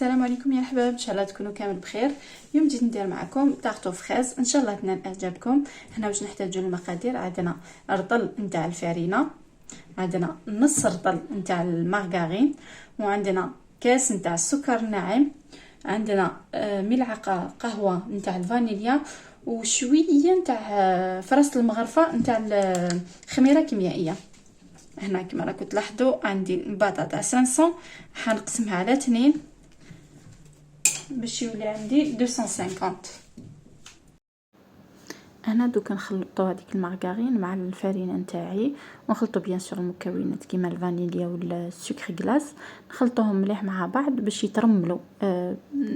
السلام عليكم يا احباب، ان شاء الله تكونوا كامل بخير. اليوم جيت ندير معكم طاغطو فريز، ان شاء الله تنال اعجابكم. هنا واش نحتاجو المقادير: عندنا رطل نتاع الفرينه، عندنا نص رطل نتاع المارغرين، وعندنا كاس نتاع السكر الناعم، عندنا ملعقه قهوه نتاع الفانيليا، وشويه نتاع فرص المغرفه نتاع الخميره كيميائيه. هنا كما راكم تلاحظوا عندي البطاطا 500 حنقسمها على 2 باش يولي عندي 250. انا دوك نخلطوا هذيك المارغرين مع الفرينه نتاعي، ونخلطوا بيان سور المكونات كيما الفانيليا ولا السكر غلاس، نخلطوهم مليح مع بعض باش يترملوا.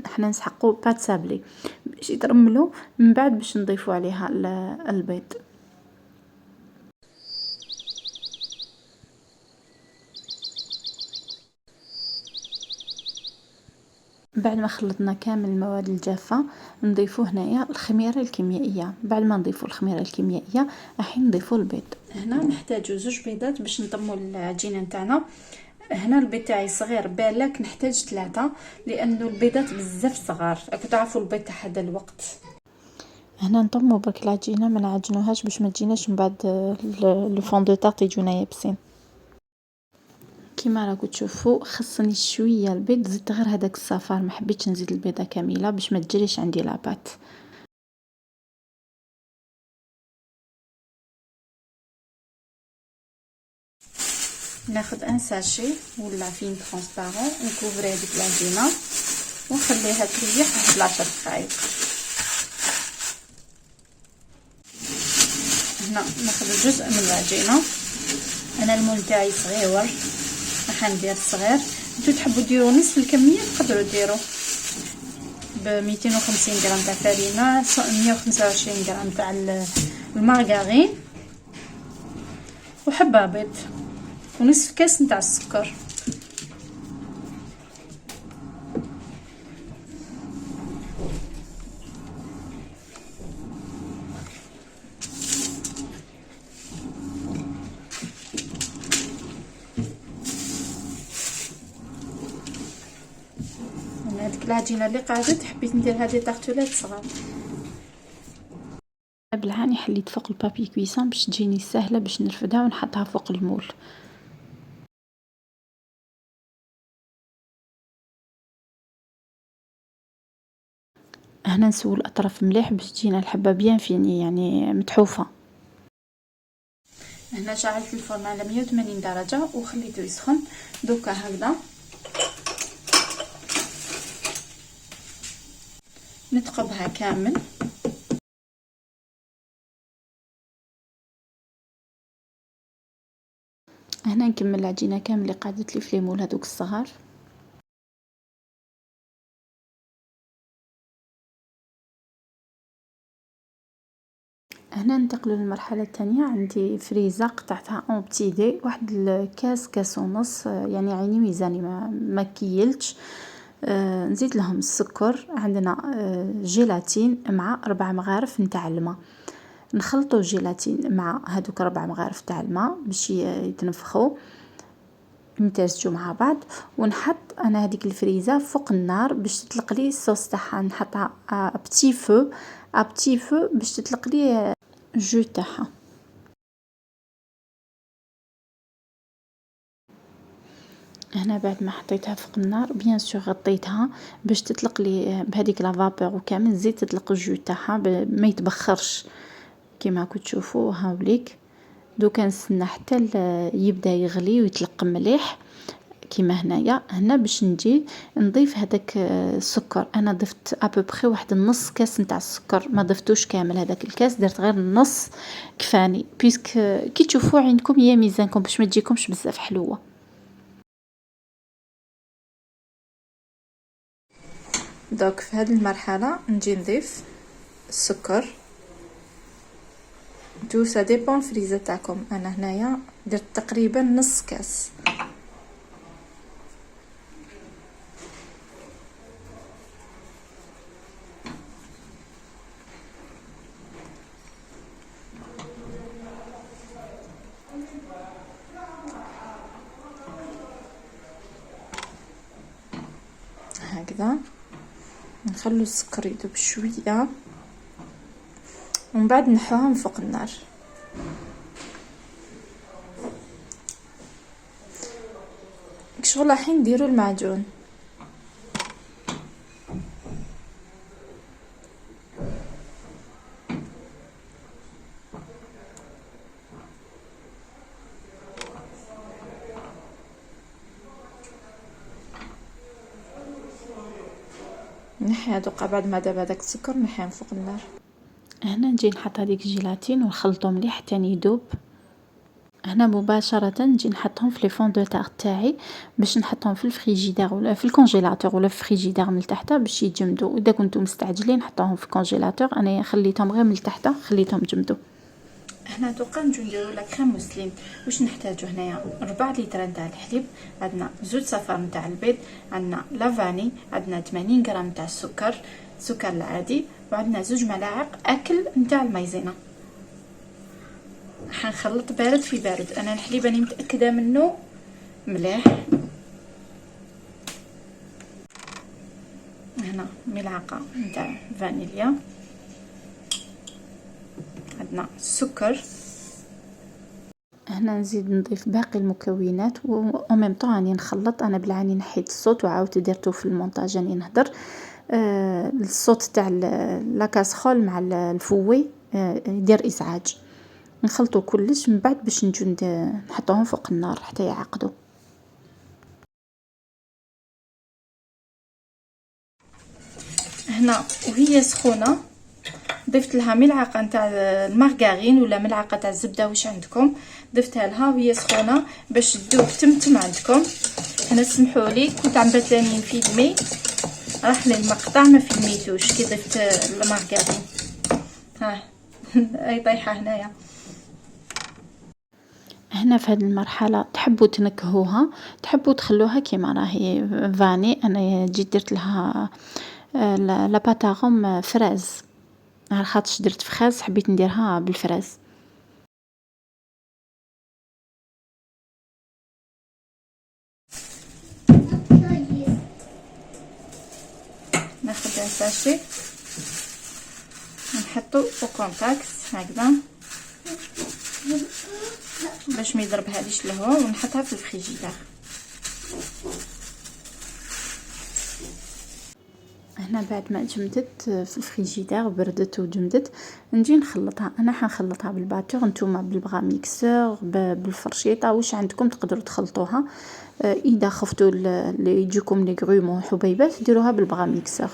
احنا نسحقوا بات سابلي باش يترملوا، من بعد باش نضيفوا عليها البيض. بعد ما خلطنا كامل المواد الجافة نضيفوا هنايا الخميرة الكيميائية. بعد ما نضيفوا الخميرة الكيميائية راح نضيفوا البيض. هنا نحتاجوا 2 بيضات باش نطموا العجينة نتاعنا. هنا البيض تاعي صغير، بالك نحتاج 3 لانه البيضات بزاف صغار، راكم تعرفوا البيض تاع هذا الوقت. هنا نطموا برك العجينة، ما نعجنوهاش باش ما تجيناش من بعد لو فون دو طارت يجونا يابسين. كيما راكم تشوفوا خصني شويه البيض، زدت غير هذاك الصفار، ما حبيتش نزيد البيضه كامله باش ما تجريش عندي لاباط. ناخذ ان ساشي ولا فين ترونسبارون ونكوفري هذيك العجينه ونخليها تريح واحد 10 دقائق. هنا ناخذ جزء من العجينه، انا المول تاعي صغيور راح ندير صغير. نتو تحبوا ديروا نصف الكميه تقدروا ديروا ب 250 غرام تاع فرينه، 125 غرام تاع المارغرين، وحبه بيض، ونصف كاس نتاع السكر. هذيك العجينه اللي قعدت حبيت ندير هذه طاغطولات صغار. بالعاني حليت فوق البابي كويسان باش تجيني سهله باش نرفدها ونحطها فوق المول. هنا نسوي الاطراف مليح باش تجينا الحبه بيان فيني، يعني متحوفه. هنا شعلت الفرن على 180 درجه وخليته يسخن. دوكا هكذا نتقبها كامل. هنا نكمل العجينه كامل اللي قعدت لي في ليمول هذوك الصغار. هنا ننتقلوا للمرحله الثانيه. عندي فريزه قطعتها اون بتي دي، واحد الكاس، كاس ونص، يعني عيني ميزاني، ما كيلتش. نزيد لهم السكر، عندنا جيلاتين مع 4 مغارف نتاع الماء. نخلطوا الجيلاتين مع هذوك 4 مغارف تاع الماء باش يتنفخوا يمتزجوا مع بعض. ونحط انا هذيك الفريزه فوق النار باش تطلق لي الصوص تاعها، نحطها بتي فو بتي فو باش تطلق لي الجو تاعها. هنا بعد ما حطيتها فوق النار بيان سور غطيتها باش تطلق لي بهذيك لا فابور، وكامل الزيت تطلق الجو تاعها ما يتبخرش كيما راكم تشوفوا. هاوليك دوكا نستنى حتى يبدا يغلي ويتلقم مليح كيما هنايا. هنا باش نجي نضيف هذاك السكر. انا ضفت ابوبري واحد النص كاس نتاع السكر، ما ضفتوش كامل هذاك الكاس، درت غير النص كفاني، بيسك كي تشوفوا عندكم هي ميزانكم باش ما تجيكمش بزاف حلوه. دوك في هذه المرحله نجي نضيف السكر. تو سا ديبون الفريزه تاعكم، انا هنايا درت تقريبا نص كاس. هكذا، نخلو السكر يذوب شويه ومن بعد نحوها من فوق النار. شغل الحين نديرو المعجون. نحي هادوك بعد ما داب هداك السكر نحيه فوق النار. هنا نجي نحط هذيك الجيلاتين ونخلطو مليح حتى يذوب. هنا مباشرة نجي نحطهم في لي فون دو تار تاعي باش نحطهم في الفريجيدير ولا في الكونجيلاتور ولا في الفريجيدير من التحت باش يتجمدوا. اذا كنتم مستعجلين حطوهم في الكونجيلاتور، انا خليتهم غير من التحت خليتهم جمدوا. هنا دوكا نجيو نديرو لا كريم موسلين. واش نحتاجو هنايا 4 لتر نتاع الحليب، عندنا 2 صفار نتاع البيض، عندنا لا فاني، عندنا 80 غرام نتاع السكر العادي، وعندنا 2 ملاعق اكل نتاع المايزينا. حنخلط بارد في بارد. انا الحليب راني متاكده منه مليح. هنا ملعقه نتاع فانيليا، عندنا السكر. هنا نزيد نضيف باقي المكونات و ميم طون راني نخلط. انا بالعاني نحيت الصوت وعاودت درته في المونتاج راني نهدر. الصوت تاع لا كاسرول مع الفوي يدير ازعاج. نخلطو كلش من بعد باش نجو نحطوهم فوق النار حتى يعقدوا. هنا وهي سخونه ضفت لها ملعقه نتاع المارغرين ولا ملعقه تاع الزبده واش عندكم، ضفتها لها وهي سخونه باش تذوب تمتم عندكم. هنا سمحوا لي كنت عم بتلاني نفيلمي، راح لي المقطع ما فيلميتوش كي ضفت المارغرين. ها اي طيحه هنايا. هنا في هذه المرحله تحبوا تنكهوها، تحبوا تخلوها كيما راهي فاني. انا جيت درت لها لا باتاغوم فراز، على خاطرش درت فخاز حبيت نديرها بالفراز. ناخذ ان ساشي نحطو او كونتاكت هكذا باش ما يضربهاليش الهواء، ونحطها في الفريجيدير. هنا بعد ما جمدت في الفريجيدير بردت وجمدت نجي نخلطها. انا حنخلطها بالباتور، نتوما بالبغا بالفرشيطه واش عندكم تقدروا تخلطوها. اذا خفتوا اللي يجيكم لي غرومون حبيبات ديروها بالبغا ميكسور.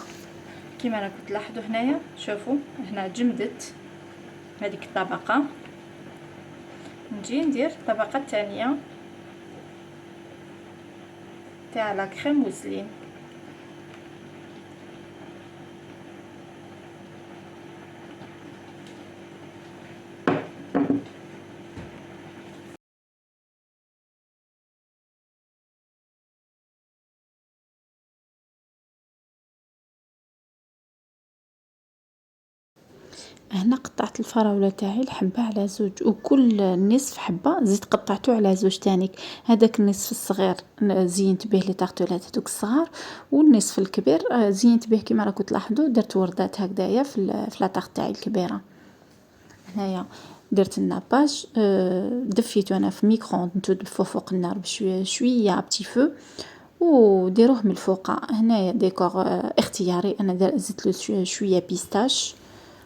كيما راكم تلاحظوا هنايا شوفوا هنا جمدت هذيك الطبقه. نجي ندير الطبقه الثانيه تاع لا كريم موسلين. هنا قطعت الفراولة تاعي الحبة على زوج، وكل نصف حبة زيد قطعته على زوج تانيك. هذاك النصف الصغير زينت به لي طارطولات هذوك الصغار، والنصف الكبير زينت به كيما راكم تلاحظوا درت وردات هكذايا في لا طارط تاعي الكبيره. هنايا درت الناباج دفيته انا في ميكرو نتدفو فوق النار بشويه شويه بتي فو وديروه من الفوق. هنايا ديكور اختياري، انا زدت له شويه بيستاش.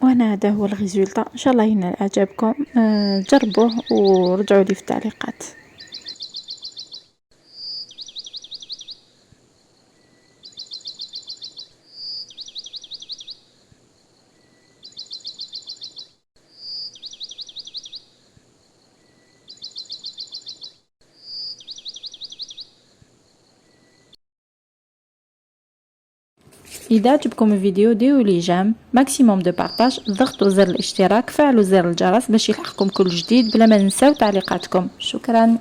وانا هذا هو الريزولطا. ان شاء الله ينال اعجابكم. جربوه ورجعوا لي في التعليقات. إذا عجبكم الفيديو ديروا لي جيم، ماكسيموم دو بارطاج، ضغطوا زر الاشتراك، فعلوا زر الجرس باش يلحقكم كل جديد بلا ما ننساو تعليقاتكم. شكرا.